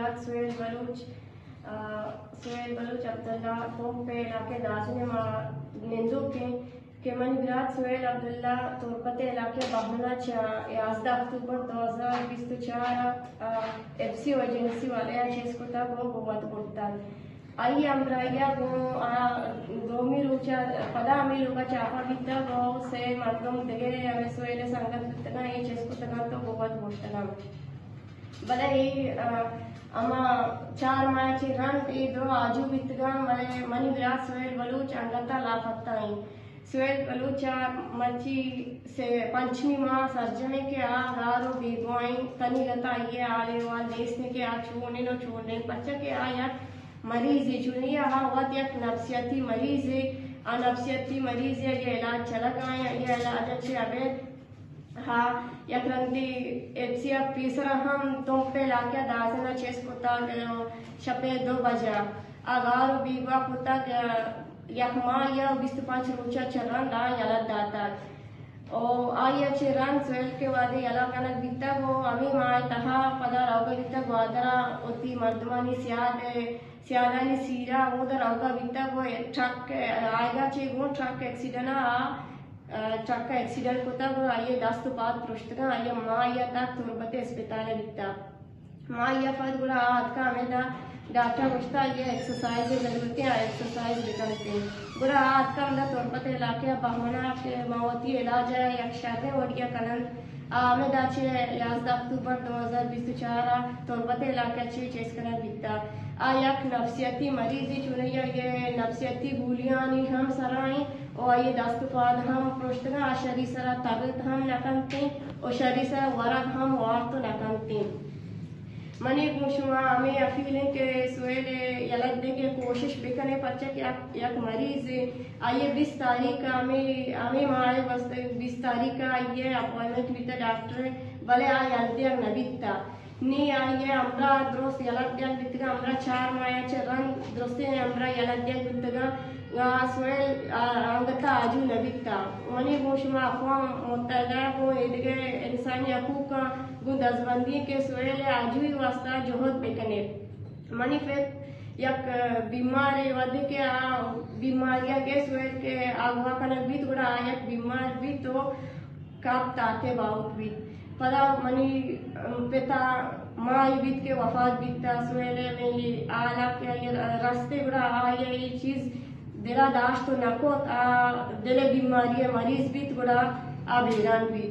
बिराद सुहेल बलूच अब्दुल्ला तोम पे इलाके दाजने मा नेंजो के मन बिराद सुहेल अब्दुल्ला तोरपते इलाके बाहुला 11 अक्टूबर 2024 एफसी एजेंसी वाले చేసుకుంటా గోవత్ కొడతారు आई अम्राइया गो गोमी रुचा पदा मी लोका चापा बिता गो से मर्दम देगे हमें सोएले संगत बितना ये చేసుకుంటా तो गोवत बोलता भले ही अमा 4 मायची रन ई दो आजू बितगा मनी विराट सुहेल बलूच अंगता लापता ही सुहेल बलूच मची से पंचमी माह सर्जने के आगारो बीगोई तनी गता ये आले वाल देशने के आ छोड़ने बच्चा के आया मरीज है जुनिया वत एक नफ्सियाती मरीज है नफ्सियाती मरीज है ये इलाज चला गया ये इलाज अच्छे अबे हाँ यकरंदी एफसीआ तीसरा हम तुम पे लाके दाजना चेस पुता शपे 2 बजा अगार बीगवा पुता यकमा या 25 रुचा चलन ला यला दाता ओ आया चिरान स्वेल के वादे यला कनक बिता गो अमी माय तहा पदा रावगा बिता ग्वादरा ओती मर्दमानी सियादानी सीरा उधर रावगा बिता गो ट्रक आएगा चे गो ट्रक एक्सीडेंट होता गो आइए 10 तो बाद पुष्टगा आइए माँ या तक तुरबते अस्पताल बिता माँ या फद गुड़ा हाथ का हमें डॉक्टर पूछता ये एक्सरसाइज जरूरत है एक्सरसाइज निकलते बुरा हाथ का मतलब तुरबते इलाके बहमना के मौती इलाज है यक्षाते और या कलन आमे दाचे 11 अक्टूबर 2024 तुरबते इलाके अच्छी चेस करना बिता आयक नफ्सियाती मरीजी चुनैया ये नफ्सियाती भूलियानी हम सराई और ये दस्तपाद हम प्रोष्टगा शरीर सरा ताकत हम नकंते और शरीर सरा वरक हम वार तो नकंते मनी मुशुमा हमें अफील के सोएले यलक दे के कोशिश बिकने पच्चा कि एक मरीज आइए 20 तारीख का हमें मारे बस 20 तारीख का आइए अपॉइंटमेंट बिता डॉक्टर भले आ यलते नबिता नी आइए हमरा द्रोस यलक दे बितगा हमरा 4 माया चरन द्रोसे हमरा यलक दे बितगा सोएल अंगता आजू नबिता मनी मुशुमा अफवाम मुतदा को इदगे इंसानी हकूक गुंदजबंदी के सोएल आजू ही वास्ता जोहद बेकने मनी फिर यक बीमारी वध के बीमारियां के सोएल के आगवा कनक भी थोड़ा यक बीमार भी तो काप ताते बाउट भी पदा मनी पिता माँ बीत के वफात बीतता सोएले में ये आला के ये रास्ते बड़ा आया ये चीज दिला दाश्त तो नको दिले बीमारी मरीज भी थोड़ा बेरान भी